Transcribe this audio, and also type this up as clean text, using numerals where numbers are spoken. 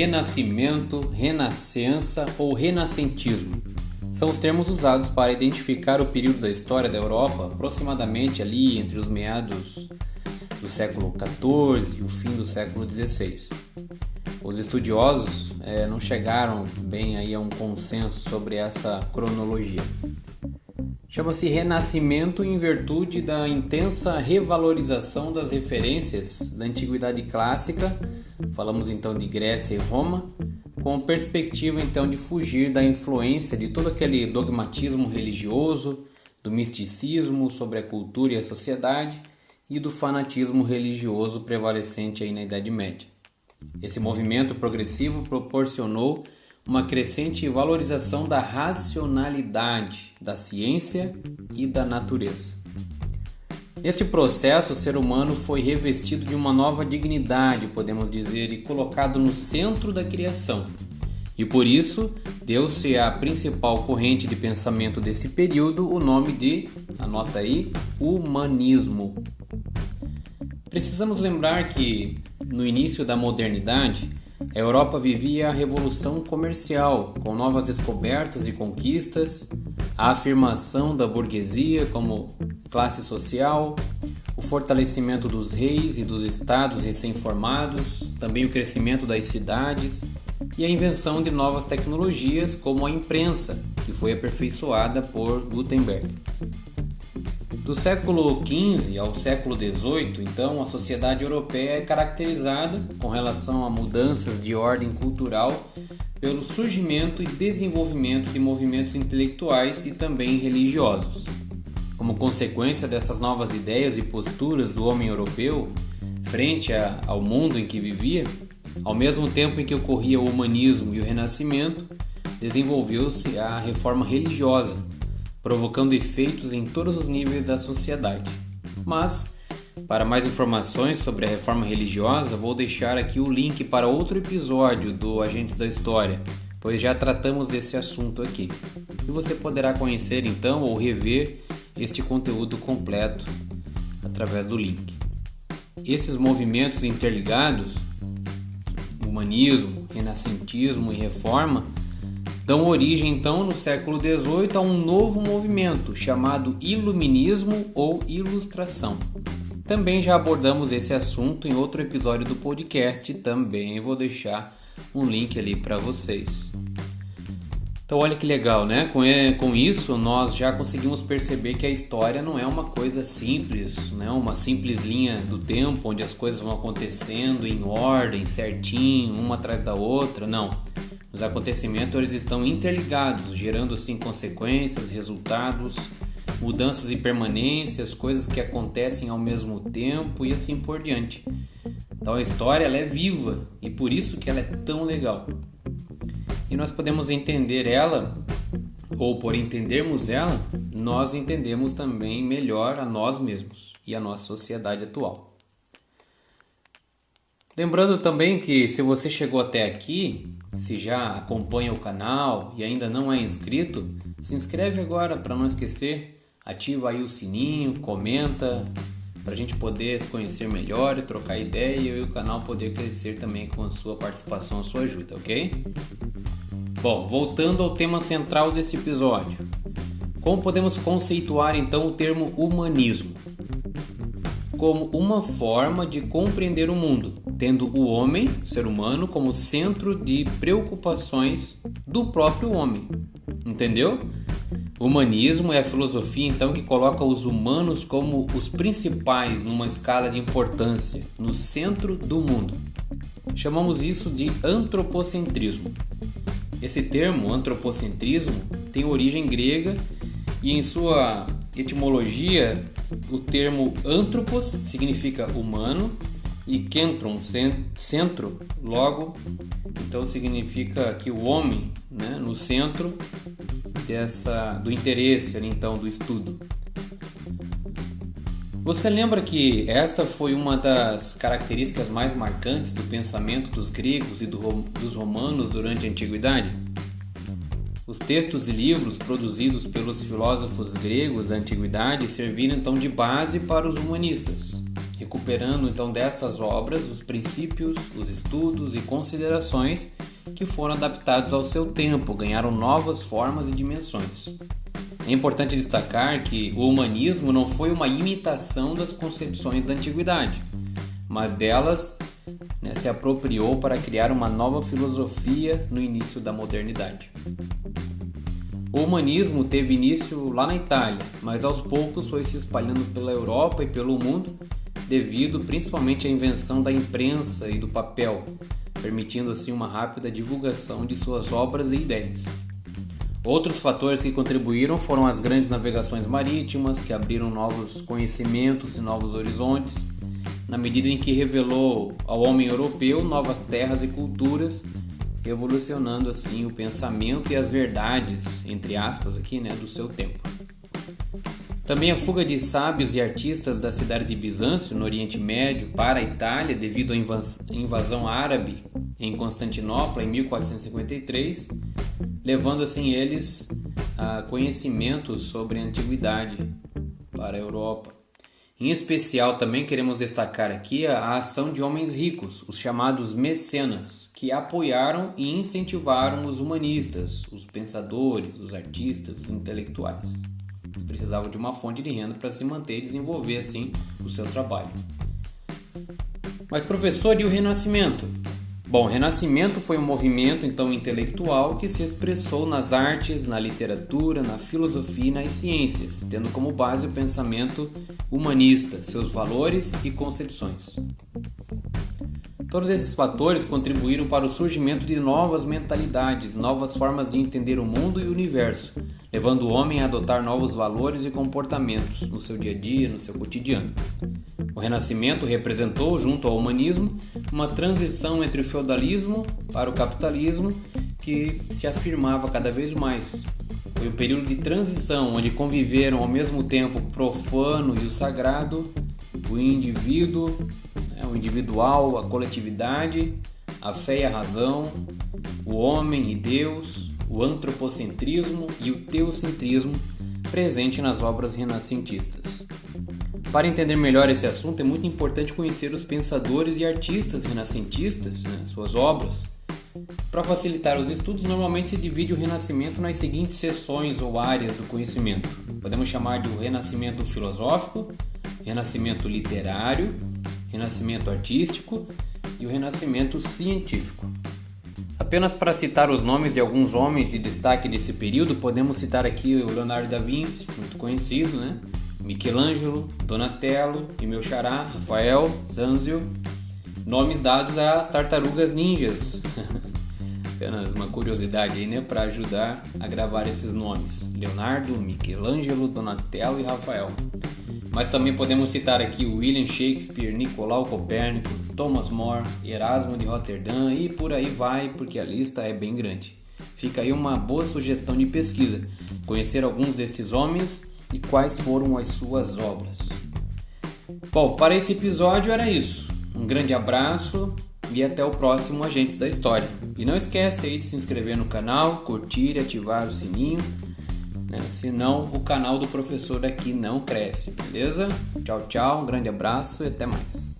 renascimento, renascença ou renascentismo. São os termos usados para identificar o período da história da Europa, aproximadamente ali entre os meados do século XIV e o fim do século XVI. Os estudiosos não chegaram bem aí a um consenso sobre essa cronologia. Chama-se Renascimento em virtude da intensa revalorização das referências da Antiguidade Clássica, falamos então de Grécia e Roma, com perspectiva então de fugir da influência de todo aquele dogmatismo religioso, do misticismo sobre a cultura e a sociedade e do fanatismo religioso prevalecente aí na Idade Média. Esse movimento progressivo proporcionou uma crescente valorização da racionalidade, da ciência e da natureza. Neste processo, o ser humano foi revestido de uma nova dignidade, podemos dizer, e colocado no centro da criação. E por isso, deu-se à principal corrente de pensamento desse período o nome de, anota aí, humanismo. Precisamos lembrar que, no início da modernidade, a Europa vivia a revolução comercial, com novas descobertas e conquistas, a afirmação da burguesia como classe social, o fortalecimento dos reis e dos estados recém-formados, também o crescimento das cidades e a invenção de novas tecnologias como a imprensa, que foi aperfeiçoada por Gutenberg. Do século XV ao século XVIII, então, a sociedade europeia é caracterizada, com relação a mudanças de ordem cultural, pelo surgimento e desenvolvimento de movimentos intelectuais e também religiosos. Como consequência dessas novas ideias e posturas do homem europeu frente ao mundo em que vivia, ao mesmo tempo em que ocorria o humanismo e o renascimento, desenvolveu-se a reforma religiosa, provocando efeitos em todos os níveis da sociedade. Mas, para mais informações sobre a reforma religiosa, vou deixar aqui o link para outro episódio do Agentes da História, pois já tratamos desse assunto aqui. E você poderá conhecer então ou rever este conteúdo completo através do link. Esses movimentos interligados, humanismo, renascentismo e reforma, dão origem então no século XVIII a um novo movimento chamado Iluminismo ou Ilustração. Também já abordamos esse assunto em outro episódio do podcast, também vou deixar um link ali para vocês. Então olha que legal, né? Com isso nós já conseguimos perceber que a história não é uma coisa simples, não é uma simples linha do tempo onde as coisas vão acontecendo em ordem, certinho, uma atrás da outra, não. Os acontecimentos eles estão interligados, gerando assim consequências, resultados, mudanças e permanências, coisas que acontecem ao mesmo tempo e assim por diante. Então a história ela é viva e por isso que ela é tão legal. E nós podemos entender ela, ou por entendermos ela, nós entendemos também melhor a nós mesmos e a nossa sociedade atual. Lembrando também que se você chegou até aqui, se já acompanha o canal e ainda não é inscrito, se inscreve agora para não esquecer, ativa aí o sininho, comenta, para a gente poder se conhecer melhor e trocar ideia e o canal poder crescer também com a sua participação, a sua ajuda, ok? Bom, voltando ao tema central deste episódio, como podemos conceituar então o termo humanismo? Como uma forma de compreender o mundo, tendo o homem, o ser humano, como centro de preocupações do próprio homem. Entendeu? O humanismo é a filosofia, então, que coloca os humanos como os principais numa escala de importância, no centro do mundo. Chamamos isso de antropocentrismo. Esse termo, antropocentrismo, tem origem grega e em sua etimologia, o termo anthropos significa humano e kentron, centro, logo, então significa que o homem, né, no centro do interesse, então, do estudo. Você lembra que esta foi uma das características mais marcantes do pensamento dos gregos e dos romanos durante a Antiguidade? Os textos e livros produzidos pelos filósofos gregos da Antiguidade serviram então de base para os humanistas. recuperando então destas obras os princípios, os estudos e considerações que foram adaptados ao seu tempo, ganharam novas formas e dimensões. É importante destacar que o humanismo não foi uma imitação das concepções da antiguidade, mas delas se apropriou para criar uma nova filosofia no início da modernidade. O humanismo teve início lá na Itália, mas aos poucos foi se espalhando pela Europa e pelo mundo, devido principalmente à invenção da imprensa e do papel, permitindo assim uma rápida divulgação de suas obras e ideias. Outros fatores que contribuíram foram as grandes navegações marítimas, que abriram novos conhecimentos e novos horizontes, na medida em que revelou ao homem europeu novas terras e culturas, revolucionando assim o pensamento e as verdades, entre aspas, aqui, do seu tempo. Também a fuga de sábios e artistas da cidade de Bizâncio, no Oriente Médio, para a Itália, devido à invasão árabe em Constantinopla em 1453, levando assim eles a conhecimentos sobre a antiguidade para a Europa. Em especial, também queremos destacar aqui a ação de homens ricos, os chamados mecenas, que apoiaram e incentivaram os humanistas, os pensadores, os artistas, os intelectuais. Eles precisavam de uma fonte de renda para se manter e desenvolver assim o seu trabalho. Mas professor, e o Renascimento? Bom, o Renascimento foi um movimento então intelectual que se expressou nas artes, na literatura, na filosofia e nas ciências, tendo como base o pensamento humanista, seus valores e concepções. Todos esses fatores contribuíram para o surgimento de novas mentalidades, novas formas de entender o mundo e o universo, levando o homem a adotar novos valores e comportamentos no seu dia a dia, no seu cotidiano. O Renascimento representou, junto ao humanismo, uma transição entre o feudalismo para o capitalismo que se afirmava cada vez mais. Foi um período de transição onde conviveram ao mesmo tempo o profano e o sagrado, o indivíduo, o individual, a coletividade, a fé e a razão, o homem e Deus, o antropocentrismo e o teocentrismo presente nas obras renascentistas. Para entender melhor esse assunto, é muito importante conhecer os pensadores e artistas renascentistas, suas obras. Para facilitar os estudos, normalmente se divide o Renascimento nas seguintes seções ou áreas do conhecimento. Podemos chamar de o Renascimento filosófico, Renascimento literário, Renascimento artístico e o Renascimento científico. Apenas para citar os nomes de alguns homens de destaque desse período, podemos citar aqui o Leonardo da Vinci, muito conhecido, Michelangelo, Donatello e meu xará, Rafael, Sanzio, nomes dados às tartarugas ninjas. Apenas uma curiosidade aí, para ajudar a gravar esses nomes: Leonardo, Michelangelo, Donatello e Rafael. Mas também podemos citar aqui William Shakespeare, Nicolau Copérnico, Thomas More, Erasmo de Roterdã e por aí vai, porque a lista é bem grande. Fica aí uma boa sugestão de pesquisa, conhecer alguns destes homens e quais foram as suas obras. Bom, para esse episódio era isso. Um grande abraço e até o próximo Agentes da História. E não esquece aí de se inscrever no canal, curtir e ativar o sininho, senão o canal do professor aqui não cresce, beleza? Tchau, tchau, um grande abraço e até mais.